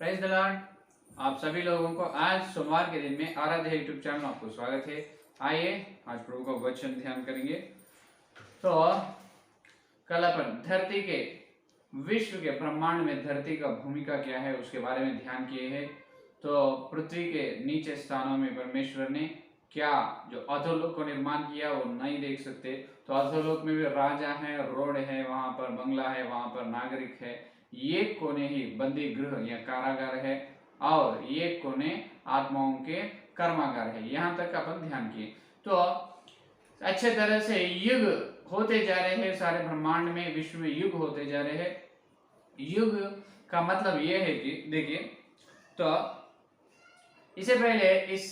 Praise the Lord. आप सभी लोगों को आज सोमवार के दिन में आराध्य यूट्यूब चैनल में आपको स्वागत है। आइए आज प्रभु का वचन ध्यान करेंगे। तो कल अपन धरती के विश्व के ब्रह्मांड में धरती का भूमिका क्या है उसके बारे में ध्यान किए हैं। तो पृथ्वी के नीचे स्थानों में परमेश्वर ने क्या जो अधोलोक को निर्माण किया वो नहीं देख सकते। तो अधोलोक में भी राजा है, रोड है, वहां पर बंगला है, वहां पर नागरिक है। ये कोने ही बंदी गृह या कारागार है और ये कोने आत्माओं के कर्मागार है। यहाँ तक अपन ध्यान किए। तो अच्छे तरह से युग होते जा रहे हैं, सारे ब्रह्मांड में विश्व में युग होते जा रहे हैं। युग का मतलब ये है कि देखिए, तो इससे पहले इस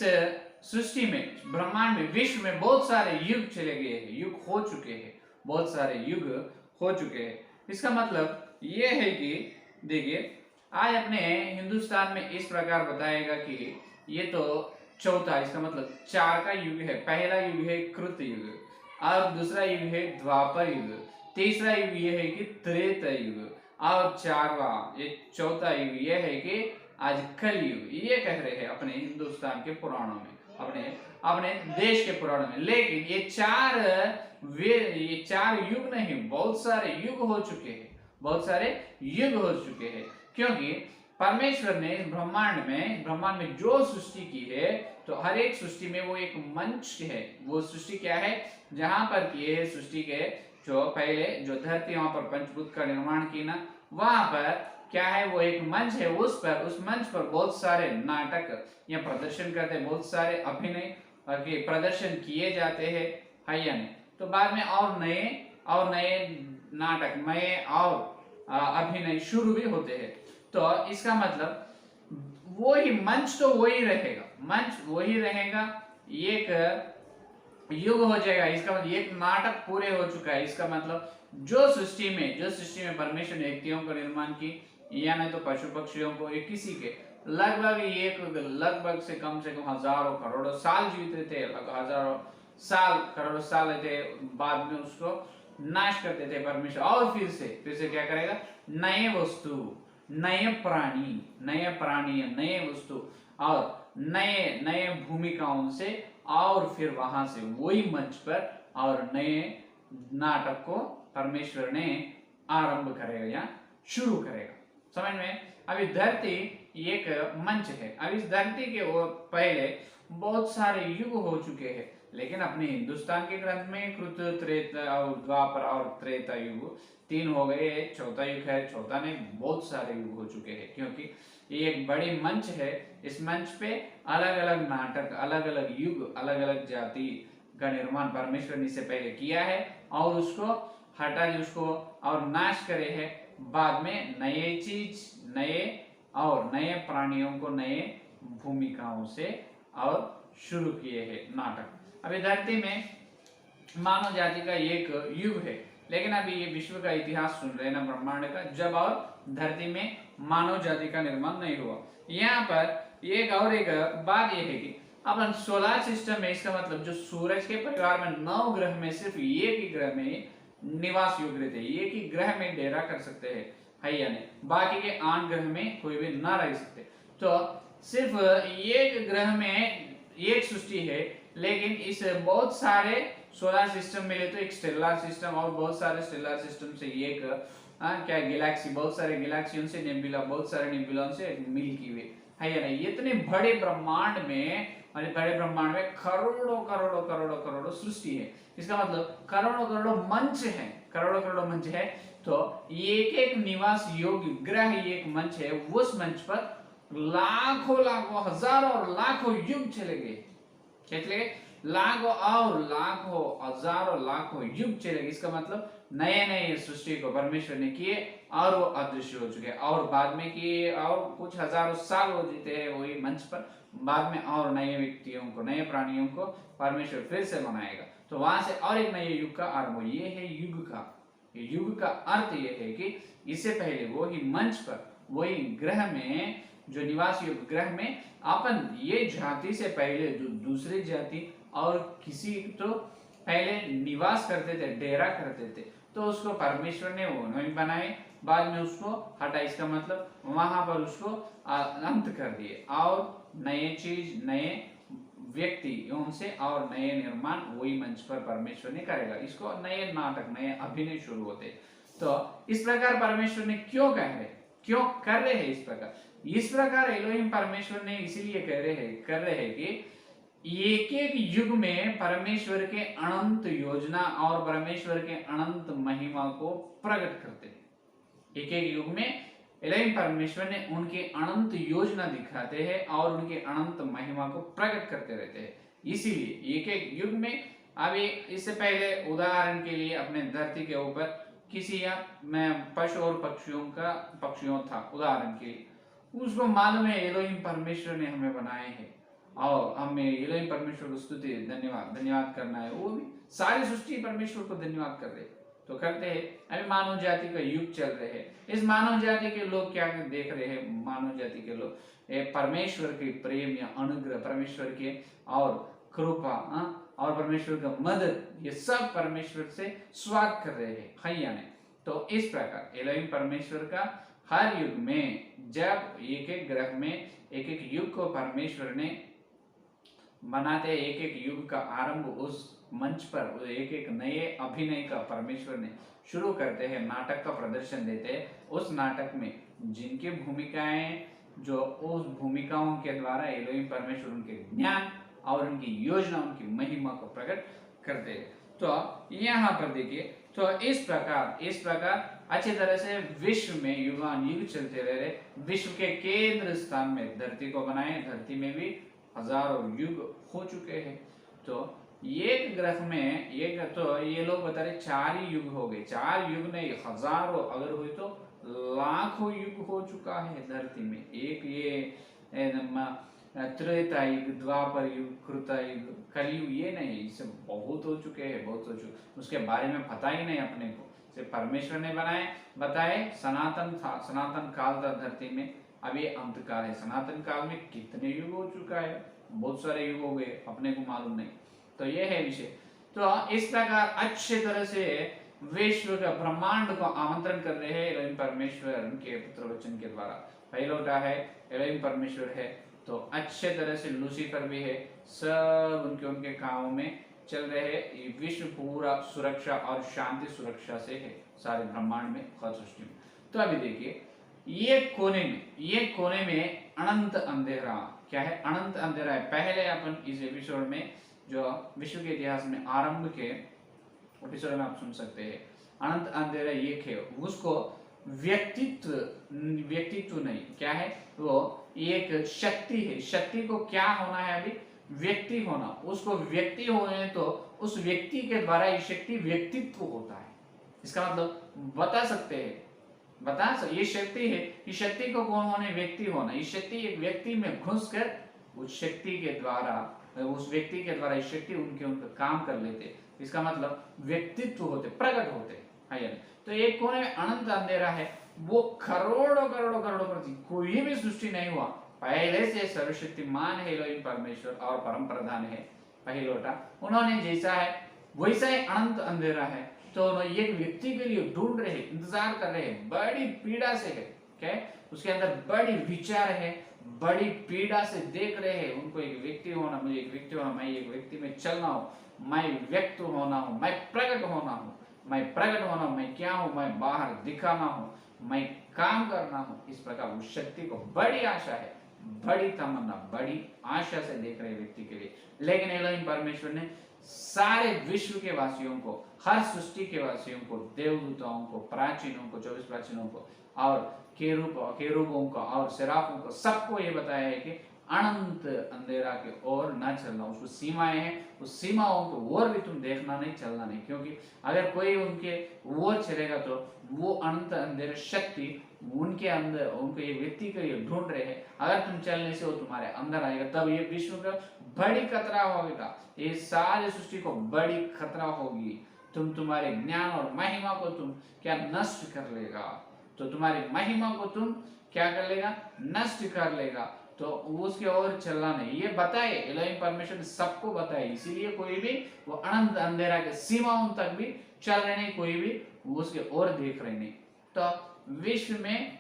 सृष्टि में ब्रह्मांड में विश्व में बहुत सारे युग चले गए हैं, युग हो चुके हैं, बहुत सारे युग हो चुके हैं। इसका मतलब ये है कि देखिए, आज अपने हिंदुस्तान में इस प्रकार बताएगा कि ये तो चौथा, इसका मतलब 4 का युग है। पहला युग है कृत युग और दूसरा युग है द्वापर युग, तीसरा युग ये है कि त्रेता युग और चौथा युग ये है कि आज कल युग। ये कह रहे हैं अपने हिंदुस्तान के पुराणों में, अपने अपने देश के पुराणों में। लेकिन ये चार युग नहीं, बहुत सारे युग हो चुके हैं, बहुत सारे युग हो चुके हैं। क्योंकि परमेश्वर ने ब्रह्मांड में जो सृष्टि की है, तो हर एक सृष्टि में वो एक मंच है। वो सृष्टि क्या है? जहां पर किए है सृष्टि के जो पहले जो धरती वहां पर पंचभूत का निर्माण की ना, वहां पर क्या है? वो एक मंच है। उस मंच पर बहुत सारे नाटक या प्रदर्शन करते, बहुत सारे अभिनय के प्रदर्शन किए जाते हैं, है या नहीं? तो बाद में और नए नाटक, नए और अभिनय शुरू भी होते हैं। तो इसका मतलब वही मंच तो वही रहेगा, मंच वही रहेगा, एक युग हो जाएगा। इसका मतलब एक नाटक पूरे हो चुका है। इसका मतलब जो सृष्टि में परमेश्वर ने व्यक्तियों का निर्माण की, या नहीं तो पशु पक्षियों को, या किसी के लगभग से कम हजारों करोड़ों साल जीते थे, हजारों साल करोड़ों साल थे, बाद में उसको नाश कर देते परमेश्वर। और फिर से क्या करेगा? नए वस्तु, नए प्राणी, नए वस्तु और नए भूमिकाओं से, और फिर वहां से वही मंच पर और नए नाटक को परमेश्वर ने आरंभ करेगा या शुरू करेगा। समझ में? अभी धरती एक मंच है। अब इस धरती के वो पहले बहुत सारे युग हो चुके हैं, लेकिन अपने हिंदुस्तान के ग्रंथ में कृत, त्रेता और द्वापर और त्रेता युग 3 हो गए। चौथा युग है, चौथा नहीं, बहुत सारे युग हो चुके हैं। क्योंकि ये एक बड़ी मंच है। इस मंच पे अलग अलग नाटक, अलग अलग युग, अलग अलग जाति का निर्माण परमेश्वर ने इससे पहले किया है और उसको हटा दी, उसको और नाश करे है। बाद में नए प्राणियों को नए भूमिकाओं से और शुरू किए हैं नाटक। अभी धरती में मानव जाति का एक युग है, लेकिन अभी ये विश्व का इतिहास सुन रहे हैं ना, ब्रह्मांड का, जब और धरती में मानव जाति का निर्माण नहीं हुआ। यहाँ पर एक बात यह है कि अपन सोलर सिस्टम में, इसका मतलब जो सूरज के परिवार में 9 ग्रह में सिर्फ एक ही ग्रह में निवास योग्य थे, एक ही ग्रह में डेरा कर सकते हैं, है या नहीं? बाकी के 8 ग्रह में कोई भी ना रह सकते। तो सिर्फ एक ग्रह में एक सृष्टि है, लेकिन इस बहुत सारे सोलर सिस्टम मिले तो एक स्टेलर सिस्टम, और बहुत सारे स्टेलर सिस्टम से एक क्या गैलेक्सी, बहुत सारे गैलेक्सियों से नेबुला, बहुत सारे नेबुलों से मिल्की वे, है या नहीं? इतने बड़े ब्रह्मांड में करोड़ों सृष्टि है। इसका मतलब करोड़ों मंच है। तो एक एक निवास योग्य ग्रह एक मंच है। उस मंच पर लाखों हजारों और लाखों युग चले गए। कितने? लाखों और लाखों, हजारों लाखों युग चले गए। इसका मतलब नए सृष्टि को परमेश्वर ने किए और वो अदृश्य हो चुके, और बाद में किए, और कुछ हजारों साल हो जीते हैं वही मंच पर। बाद में और नए व्यक्तियों को, नए प्राणियों को परमेश्वर फिर से बनाएगा। तो वहां से और एक नए युग का आरंभ। ये है युग का अर्थ ये है कि इससे पहले वही मंच पर, वही ग्रह में, जो निवास युग ग्रह में अपन ये जाति से पहले जो दूसरी जाति और किसी तो पहले निवास करते थे, डेरा करते थे, तो उसको परमेश्वर ने वो नहीं बनाए बाद में उसको हटा, इसका मतलब वहां पर उसको अंत कर दिए, और नए चीज, नए व्यक्ति से और नए निर्माण वही मंच पर परमेश्वर ने करेगा। इसको नए नाटक, नए अभिनय शुरू होते। तो इस प्रकार परमेश्वर ने क्यों कह रहे, क्यों कर रहे हैं इस प्रकार एलोहिम परमेश्वर ने इसीलिए कर रहे हैं कि एक एक युग में परमेश्वर के अनंत योजना और परमेश्वर के अनंत महिमा को प्रकट करते हैं। एक एक युग में एलोहिम परमेश्वर ने उनके अनंत योजना दिखाते हैं और उनके अनंत महिमा को प्रकट करते रहते हैं। इसीलिए एक एक युग में, अभी इससे पहले उदाहरण के लिए अपने धरती के ऊपर किसी या पशु और पक्षियों था उदाहरण के लिए, उसको मालूम है एलोहिम परमेश्वर ने हमें बनाए हैं और हमें एलोहिम परमेश्वर को स्तुति, धन्यवाद करना है। वो भी सारी सृष्टि परमेश्वर को धन्यवाद कर रहे, तो करते हैं। अभी मानव जाति का युग चल रहे हैं। इस मानव जाति के लोग क्या देख रहे हैं, मानव जाति के लोग परमेश्वर के प्रेम या अनुग्रह, परमेश्वर के और कृपा और परमेश्वर का मदद, ये सब परमेश्वर से स्वागत कर रहे हैं, हैया ने। तो इस प्रकार एलोहिम परमेश्वर का हर युग में, जब एक एक ग्रह में एक एक युग को परमेश्वर ने बनाते, एक एक युग का आरंभ उस मंच पर एक एक नए अभिनय का परमेश्वर ने शुरू करते हैं, नाटक का प्रदर्शन देते हैं। उस नाटक में जिनकी भूमिकाएं, जो उस भूमिकाओं के द्वारा एलोहिम परमेश्वर उनके ज्ञान और उनकी योजना, उनकी महिमा को प्रकट करते हैं। तो यहाँ पर देखिए, तो इस प्रकार अच्छी तरह से विश्व में युगान युग चलते रहे। विश्व के केंद्र स्थान में धरती को बनाए, धरती में भी हजारों युग हो चुके हैं। तो एक ग्रह में तो ये लोग बता रहे 4 ही युग हो गए, 4 युग नहीं, हजारों, अगर हुई तो लाखों युग हो चुका है धरती में। एक ये त्रेता युग, द्वापर युग, कृता युग, कलयुग, ये नहीं, इससे बहुत हो चुके हैं, बहुत हो चुके, उसके बारे में पता ही नहीं अपने को। सिर्फ परमेश्वर ने बताए सनातन काल था धरती में, अब ये अंत काल है। सनातन काल में कितने युग हो चुका है, बहुत सारे युग हो गए, अपने को मालूम नहीं। तो ये है विषय। तो इस प्रकार अच्छे तरह से विश्व का ब्रह्मांड को आमंत्रण कर रहे हैं एलोहिम परमेश्वर उनके पुत्र वचन के द्वारा। पहलोटा है एलोहिम परमेश्वर है, तो अच्छे तरह से लूसीफर भी है, सब उनके कामों में चल रहे हैं। विश्व पूरा सुरक्षा और शांति सुरक्षा से है, सारे ब्रह्मांड में, हर सृष्टि में। तो अभी देखिए, ये कोने में अनंत अंधेरा, क्या है, अनंत अंधेरा है। पहले अपन इस एपिसोड में, जो विश्व के इतिहास में आरंभ के एपिसोड में आप सुन सकते हैं, अनंत अंधेरा एक है, उसको व्यक्तित्व नहीं, क्या है वो, एक शक्ति है। शक्ति को क्या होना है, अभी व्यक्ति होना, उसको व्यक्ति होने तो उस व्यक्ति के द्वारा ये शक्ति व्यक्तित्व होता है। इसका मतलब बता सकते हैं, ये शक्ति है, इस शक्ति को कौन होने, व्यक्ति होना। इस शक्ति एक व्यक्ति में घुसकर उस व्यक्ति के द्वारा इस शक्ति उनका काम कर लेते, इसका मतलब व्यक्तित्व होते, प्रकट होते है। तो एक कोने में अनंत अंधेरा है, वो करोड़ों कोई भी सृष्टि नहीं हुआ, पहले से सर्वशक्तिमान है एलोहिम परमेश्वर और परम प्रधान है पहिलोटा, उन्होंने जैसा है वैसा ही अनंत अंधेरा है। तो एक व्यक्ति के लिए ढूंढ रहे, इंतजार कर रहे हैं, बड़ी पीड़ा से है, क्या है, उसके अंदर बड़ी विचार है, बड़ी पीड़ा से देख रहे हैं उनको। एक व्यक्ति होना, मुझे एक व्यक्ति होना, मैं एक व्यक्ति में चलना हो, मैं व्यक्त होना हूँ, मैं प्रकट होना हूँ, मैं क्या हूँ, मैं बाहर दिखाना हूँ, मैं काम करना हूँ। इस प्रकार उस शक्ति को बड़ी आशा है, बड़ी तमन्ना, बड़ी आशा से देख रहे व्यक्ति के लिए। लेकिन एलोहिम परमेश्वर ने सारे विश्व के वासियों को, हर सृष्टि के वासियों को, देवदूताओं को, प्राचीनों को, 24 प्राचीनों को और केरूबों को और सेराफों को, सबको ये बताया है कि अनंत अंधेरा के ओर न चलना। उसको सीमाएं हैं, उस सीमाओं को ओर भी तुम देखना नहीं, चलना नहीं, क्योंकि अगर कोई उनके ओर चलेगा तो वो अनंत अंधेरा शक्ति उनके अंदर, उनको ये व्यक्ति के लिए ढूंढ रहे हैं। अगर तुम चलने से वो तुम्हारे अंदर आएगा, तब ये विश्व का बड़ी खतरा होगा, ये सारी सृष्टि को बड़ी खतरा होगी। तुम्हारे ज्ञान और महिमा को तुम क्या नष्ट कर लेगा, तो तुम्हारी महिमा को तुम क्या कर लेगा, नष्ट कर लेगा। तो उसके ओर चलना नहीं, ये बताए एलोहिम परमेश्वर ने सबको बताए। इसीलिए कोई भी वो अनंत अंधेरा के सीमाओं तक भी चल रहे नहीं, कोई भी उसके ओर देख रहे नहीं। तो विश्व में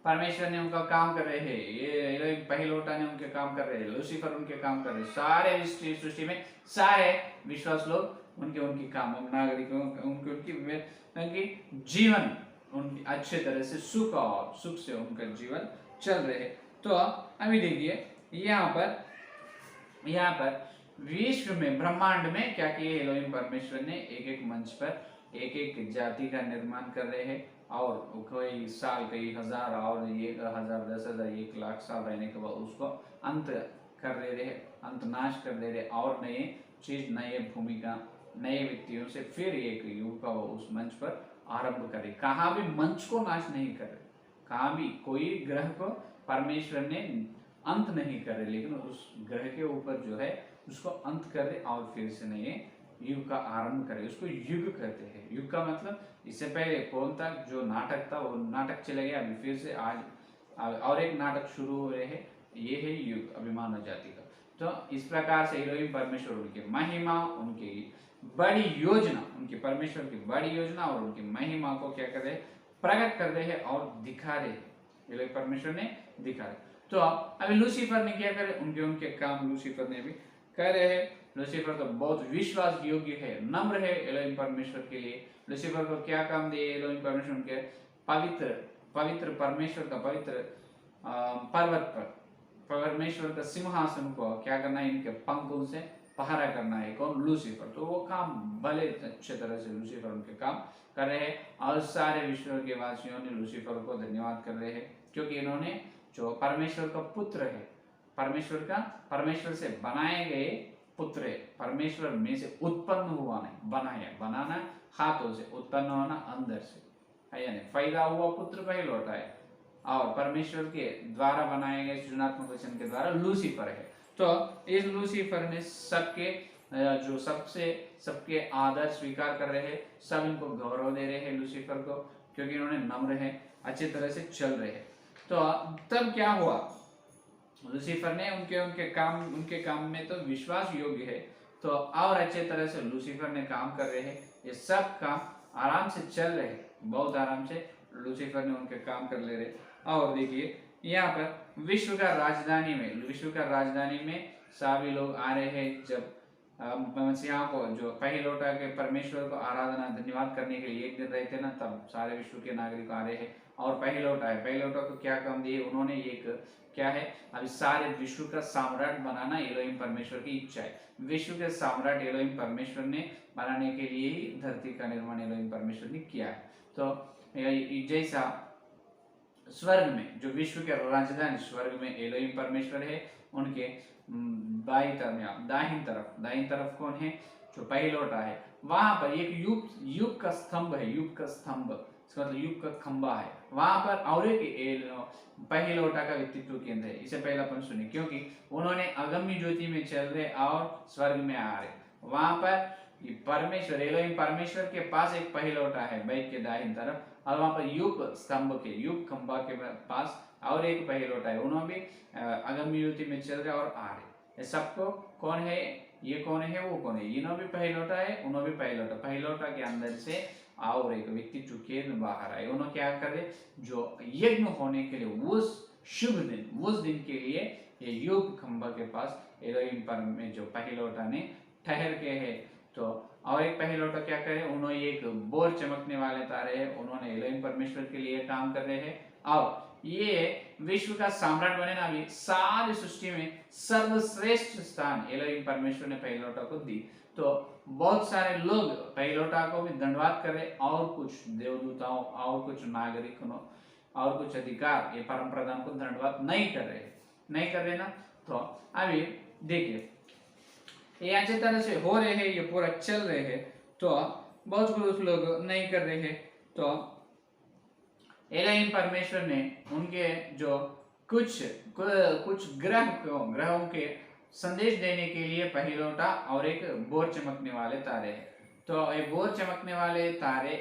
परमेश्वर ने उनका काम कर रहे हैं, ये पहिलोटा ने उनके काम कर रहे हैं, लूसीफर उनके काम कर रहे हैं, सारे सृष्टि में सारे विश्वास लोग उनके उनकी काम नागरिकों उनके उनकी जीवन उनकी अच्छे तरह से सुख से उनका जीवन चल रहे हैं। तो अभी देखिए यहाँ पर विश्व में ब्रह्मांड में क्या किए एलोहिम परमेश्वर ने, एक एक मंच पर एक एक जाति का निर्माण कर रहे हैं और कोई साल कई हजार और ये 1000 10,000 1,00,000 साल रहने के बाद उसको अंत कर दे रहे, अंत नाश कर दे रहे और नए चीज नए भूमिका नए व्यक्तियों से फिर एक युग का उस मंच पर आरंभ करे। कहाँ भी मंच को नाश नहीं करे, कहाँ भी कोई ग्रह को परमेश्वर ने अंत नहीं करे, लेकिन उस ग्रह के ऊपर जो है उसको अंत करे और फिर से नए युग का आरंभ करे, उसको युग कहते हैं। युग का मतलब इससे पहले कौन था, जो नाटक था वो नाटक चले गया, अभी फिर से आज और एक नाटक शुरू हो रहे हैं, ये है युग अभी मानव जाति का। तो इस प्रकार से एलोहिम परमेश्वर उनकी महिमा उनकी बड़ी योजना, उनकी परमेश्वर की बड़ी योजना और उनकी महिमा को क्या कर रहे, प्रकट कर रहे हैं और दिखा रहे हैं, एलोहिम परमेश्वर ने दिखा रहे। तो अभी लूसीफर ने क्या करे, उनके उनके काम लूसीफर ने भी कह रहे हैं। लूसीफर तो बहुत विश्वास योग्य है, नम्र है एलोहिम परमेश्वर के लिए। लूसीफर को क्या काम दिए एलोहिम परमेश्वर, उनके पवित्र पवित्र परमेश्वर का पवित्र पर्वत पर परमेश्वर का सिंहासन को क्या करना है, इनके पंखों से पहरा करना है। कौन, लूसीफर। तो वो काम भले अच्छे तरह से लूसीफर उनके काम कर रहे हैं और सारे विश्व के वासियों ने लूसीफर को धन्यवाद कर रहे हैं, क्योंकि इन्होंने जो परमेश्वर का पुत्र है, परमेश्वर से बनाए गए पुत्र है, परमेश्वर में से उत्पन्न हुआ नहीं, बनाया, बनाना हाथों से, उत्पन्न होना अंदर से है, यानी पैदा हुआ पुत्र पहिलौठा है और परमेश्वर के द्वारा बनाए गए सृजनात्मक वचन के द्वारा लूसीफर है। तो इस लूसीफर ने जो सबके आदर स्वीकार कर रहे हैं, सब इनको गौरव दे रहे हैं लूसीफर को, क्योंकि इन्होंने नम्र है, अच्छी तरह से चल रहे हैं। तो तब क्या हुआ, लूसीफर ने उनके काम में तो विश्वास योग्य है, तो और अच्छे तरह से लूसीफर ने काम कर रहे हैं, ये सब काम आराम से चल रहे हैं, बहुत आराम से लूसीफर ने उनके काम कर ले रहे। और देखिए यहाँ पर विश्व का राजधानी में सभी लोग आ रहे हैं, जब मसीहा को जो पहिलौठा के परमेश्वर को आराधना धन्यवाद करने के लिए एक दिन रहते ना, तब सारे विश्व के नागरिक आ रहे हैं और पहिलौठा को क्या काम दिए उन्होंने, एक क्या है, अभी सारे विश्व का सम्राट बनाना एलोहिम परमेश्वर की इच्छा है। विश्व के सम्राट एलोहिम परमेश्वर ने बनाने के लिए ही धरती का निर्माण एलोहिम परमेश्वर ने किया है। तो जैसा स्वर्ग में जो विश्व के राजधानी स्वर्ग में एलोहिम परमेश्वर है, उनके दाहिनी तरफ कौन है, जो पहिलौठा है, वहां पर एक युग का स्तंभ है, मतलब युग का खंबा है, वहां पर और एक पहिलौठा का व्यक्तित्व केंद्र है। इसे पहले अपन सुने, क्योंकि उन्होंने अगम्य ज्योति में चल रहे और स्वर्ग में आ रहे, वहां पर परमेश्वर एलोहिम परमेश्वर के पास एक पहिलौठा है बैठ के दाहिनी तरफ, और वहां पर युग खंबा के पास और एक पहिलौठा है, उन्होंने भी अगम्य ज्योति में चल रहे और आ रहे। सबको कौन है, ये कौन है, वो कौन है, इन्हों भी पहिलौठा है, उन्हों भी पहिलौठा के अंदर से और एक व्यक्तित्व केंद्र बाहर आए। उन्होंने क्या करे, जो यज्ञ होने के लिए उस दिन के लिए ये युग खंबा के पास एलोहिम में जो पहिलौठा ने ठहर के है। तो और एक पहिलौठा क्या करे, उन्होंने एक बोर चमकने वाले तारे हैं, उन्होंने एलोहिम परमेश्वर के लिए काम कर रहे हैं और ये विश्व का सम्राट बने ना, भी सारी सृष्टि में सर्वश्रेष्ठ स्थान एलोहिम परमेश्वर ने पहिलौठा को दी। तो बहुत सारे लोग पहिलौठा को भी धन्यवाद कर रहे, और कुछ देवदूताओं और कुछ नागरिकों और कुछ अधिकार ये परम प्रधान को धन्यवाद नहीं कर रहे ना। तो अभी देखिए ये अच्छी तरह से हो रहे हैं, ये पूरा चल रहे हैं, तो बहुत कुछ लोग नहीं कर रहे हैं। तो एलोहिम परमेश्वर ने उनके जो कुछ ग्रहों के संदेश देने के लिए पहिलौठा और एक बोर चमकने वाले तारे हैं। तो ये बोर चमकने वाले तारे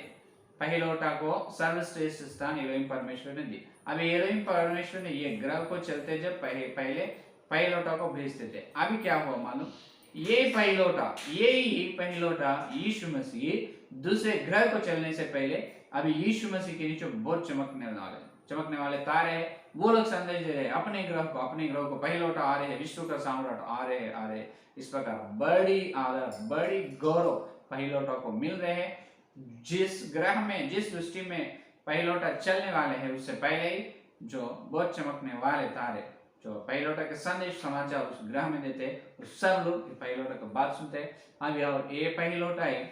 पहिलौठा को सर्वश्रेष्ठ स्थान एलोहिम परमेश्वर ने दी। अभी एलोहिम परमेश्वर ने ये ग्रह को चलते जब पहले पहिलौठा को भेजते थे, अभी क्या हुआ मालूम, ये ही पहिलोटा यीशु मसीह दूसरे ग्रह को चलने से पहले अभी यीशु मसीह के नीचे बहुत चमकने वाले तारे हैं। वो लोग संदेश दे रहे हैं अपने ग्रह को पहिलोटा आ रहे हैं, विश्व का सम्राट आ रहे हैं। इस प्रकार बड़ी आदर बड़ी गौरव पहिलोटा को मिल रहे हैं। जिस ग्रह में जिस दृष्टि में पहिलोटा चलने वाले हैं उससे पहले ही जो बहुत चमकने वाले तारे जो पहिलोटा के संदेश समाचार उस ग्रह में देते उस सब लोग पहिलोटा की बात सुनते हैं। अभी और ये पहिलोटा है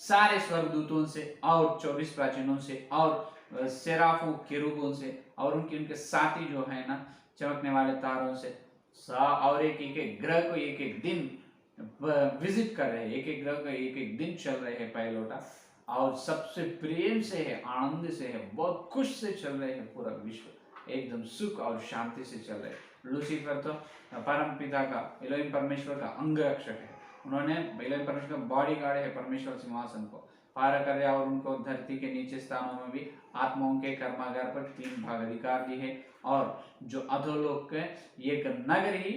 सारे स्वर्गदूतों से और 24 प्राचीनों से और सेराफों केरूबों से और उनके साथी जो है ना चमकने वाले तारों से और एक ग्रह को एक दिन विजिट कर रहे हैं, एक ग्रह को एक दिन चल रहे हैं पहिलोटा और सबसे प्रेम से है, आनंद से है, बहुत खुश से चल रहे हैं। पूरा विश्व एकदम सुख और शांति से चल रहे हैं। लूसीफर तो परम पिता का एलोहिम परमेश्वर का अंगरक्षक है। उन्होंने एलोहिम परमेश्वर का बॉडी गार्ड है परमेश्वर सिंहासन को पार कर दिया और उनको धरती के नीचे स्थानों में भी आत्माओं के कर्मागार पर 3 भाग अधिकार दिए है। और जो अधोलोक के एक नगर ही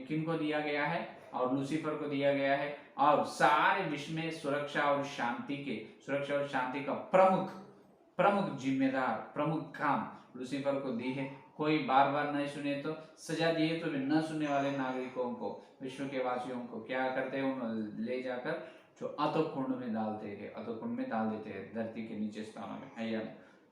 किनको दिया गया है और लूसीफर को दिया गया है और सारे विश्व में सुरक्षा और शांति का प्रमुख जिम्मेदार प्रमुख काम लूसीफर को दी है। कोई बार बार नहीं सुने तो सजा दिए तो न सुनने वाले नागरिकों को विश्व के वासियों को क्या करते हैं उन्हें ले जाकर जो अधोकुंड में डाल देते हैं धरती के नीचे स्थानों में है।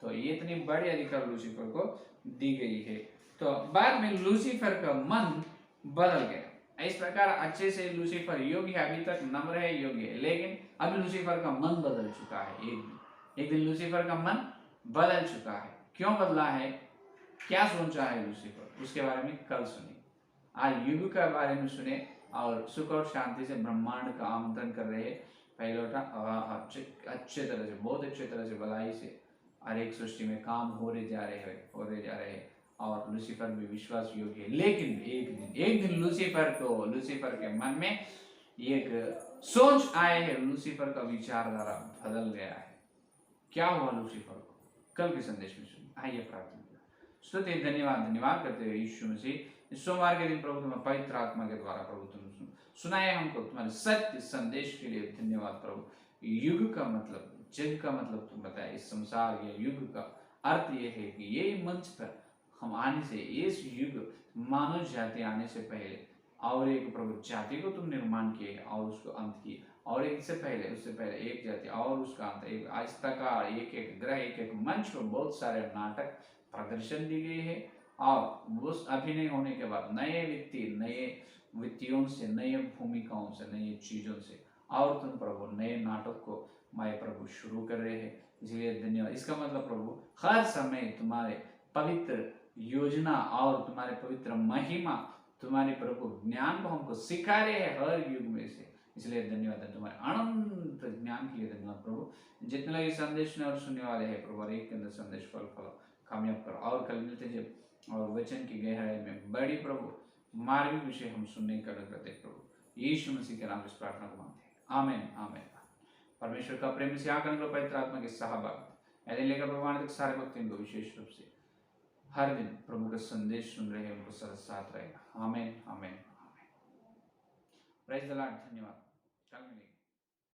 तो ये इतनी बड़ी अधिकार लूसीफर को दी गई है। तो बाद में लूसीफर का मन बदल गया। इस प्रकार अच्छे से लूसीफर योग्य है, अभी तक नम्र है, योग्य है, लेकिन अभी लूसीफर का मन बदल चुका है। एक दिन लूसीफर का मन बदल चुका है। क्यों बदला है, क्या सोचा है लूसीफर, उसके बारे में कल सुनिए। आज युग के बारे में सुने और सुख और शांति से ब्रह्मांड का आमंत्रण कर रहे हैं पहिलोटा अच्छे तरह से बहुत अच्छे तरह से भलाई से हर एक सृष्टि में काम हो रहे जा रहे हैं और लूसीफर भी विश्वास योग्य है। लेकिन एक दिन लूसीफर के मन में एक सोच आए है, लूसीफर का विचारधारा बदल गया है। क्या हुआ लूसीफर को, कल के संदेश में सुनिए। आइए प्रार्थना स्तुति धन्यवाद करते हुए यीशु मसीह सोमवार के दिन प्रभु तुम्हारे पवित्र आत्मा के द्वारा प्रभु तुम सुनाए हमको तुम्हारे सत्य संदेश के लिए धन्यवाद प्रभु। युग का मतलब जग का मतलब तुम बताए, इस संसार या युग का अर्थ ये है कि यही मंच पर हम आने से इस युग मानव जाति आने से पहले और एक प्रभु जाति को तुम निर्माण किए और उसको अंत किए और उससे पहले एक जाति और उसका अंत, एक आज तक एक ग्रह एक मंच पर बहुत सारे नाटक प्रदर्शन दी गई है और उस अभिनय होने के बाद नए वित्तियों से, नए भूमिकाओं से, नई चीजों से और तुम प्रभु नए नाटक को मैं प्रभु शुरू कर रहे हैं। इसलिए धन्यवाद। इसका मतलब प्रभु हर समय तुम्हारे पवित्र योजना और तुम्हारे पवित्र महिमा तुम्हारे प्रभु ज्ञान को हमको सिखा रहे हैं हर युग में से। इसलिए धन्यवाद है, तुम्हारे अनंत ज्ञान के लिए धन्यवाद प्रभु। जितने लोग संदेश ने और सुनने वाले हैं प्रभु एक के अंदर संदेश फल कामयाब करो और कल मिलते जब और वचन की गहराई में बड़ी प्रभु मार्मिक विषय हम सुनने का करते प्रभु यीशु मसीह के नाम इस प्रार्थना को मांगते हैं, आमीन आमीन। परमेश्वर का प्रेम से आकर पवित्र आत्मा के सहभाग ऐसे लेकर प्रमाण तक सारे भक्तों को विशेष रूप से हर दिन प्रभु का संदेश सुन रहे हैं उनको सदा साथ रहेगा, आमीन आमीन आमीन। प्रेज द लॉर्ड, धन्यवाद। कल मिलेंगे।